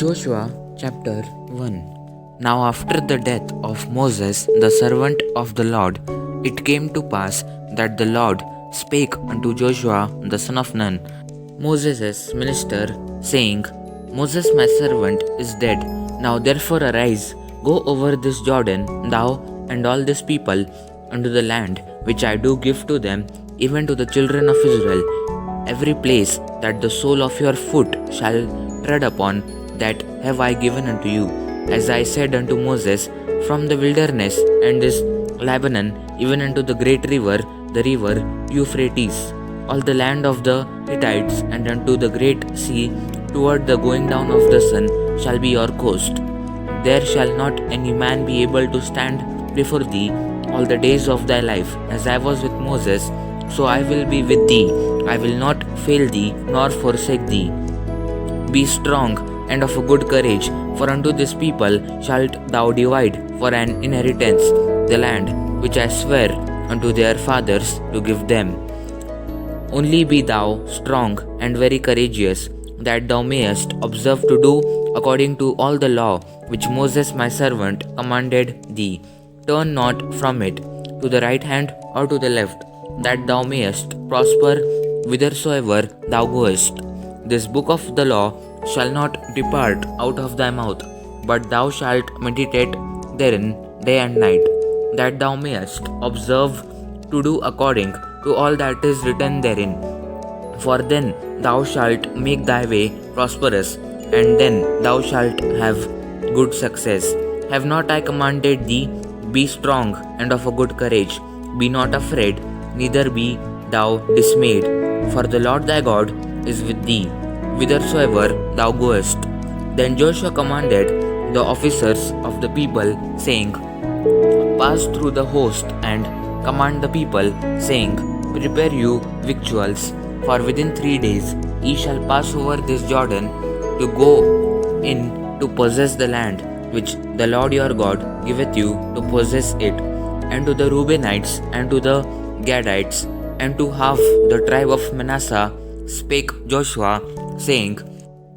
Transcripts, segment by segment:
Joshua chapter 1. Now after the death of Moses the servant of the Lord, it came to pass that the Lord spake unto Joshua the son of Nun, Moses' minister, saying, Moses my servant is dead. Now therefore arise, go over this Jordan, thou and all this people, unto the land which I do give to them, even to the children of Israel. Every place that the sole of your foot shall tread upon, that have I given unto you, as I said unto Moses, from the wilderness and this Lebanon, even unto the great river, the river Euphrates, all the land of the Hittites, and unto the great sea, toward the going down of the sun, shall be your coast. There shall not any man be able to stand before thee all the days of thy life. As I was with Moses, so I will be with thee. I will not fail thee, nor forsake thee. Be strong and of a good courage, for unto this people shalt thou divide for an inheritance the land which I swear unto their fathers to give them. Only be thou strong and very courageous, that thou mayest observe to do according to all the law which Moses my servant commanded thee. Turn not from it to the right hand or to the left, that thou mayest prosper whithersoever thou goest. This book of the law shall not depart out of thy mouth, but thou shalt meditate therein day and night, that thou mayest observe to do according to all that is written therein. For then thou shalt make thy way prosperous, and then thou shalt have good success. Have not I commanded thee? Be strong and of a good courage. Be not afraid, neither be thou dismayed, for the Lord thy God is with thee, whithersoever thou goest. Then Joshua commanded the officers of the people, saying, Pass through the host and command the people, saying, Prepare you victuals, for within 3 days ye shall pass over this Jordan to go in to possess the land which the Lord your God giveth you to possess it. And to the Reubenites, and to the Gadites, and to half the tribe of Manasseh spake Joshua, saying,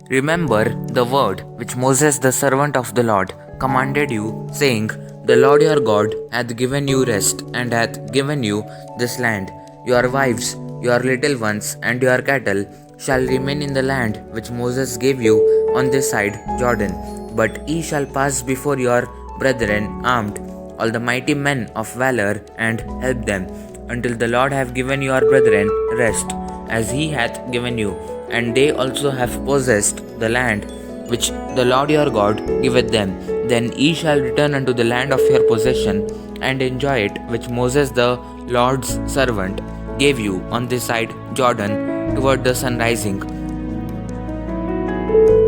Remember the word which Moses the servant of the Lord commanded you, saying, The Lord your God hath given you rest, and hath given you this land. Your wives, your little ones, and your cattle shall remain in the land which Moses gave you on this side Jordan. But ye shall pass before your brethren armed, all the mighty men of valor, and help them, until the Lord have given your brethren rest, as he hath given you. And they also have possessed the land which the Lord your God giveth them. Then ye shall return unto the land of your possession, and enjoy it which Moses the Lord's servant gave you on this side Jordan, toward the sun rising.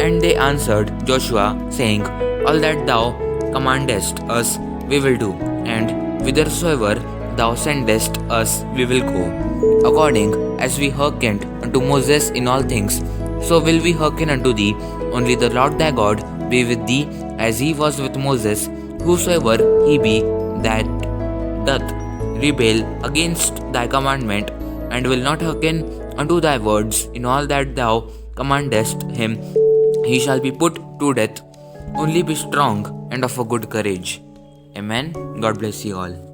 And they answered Joshua, saying, All that thou commandest us we will do, and whithersoever thou sendest us we will go. According as we hearkened unto Moses in all things, so will we hearken unto thee. Only the Lord thy God be with thee, as he was with Moses. Whosoever he be that doth rebel against thy commandment, and will not hearken unto thy words in all that thou commandest him, he shall be put to death. Only be strong and of a good courage. Amen. God bless you all.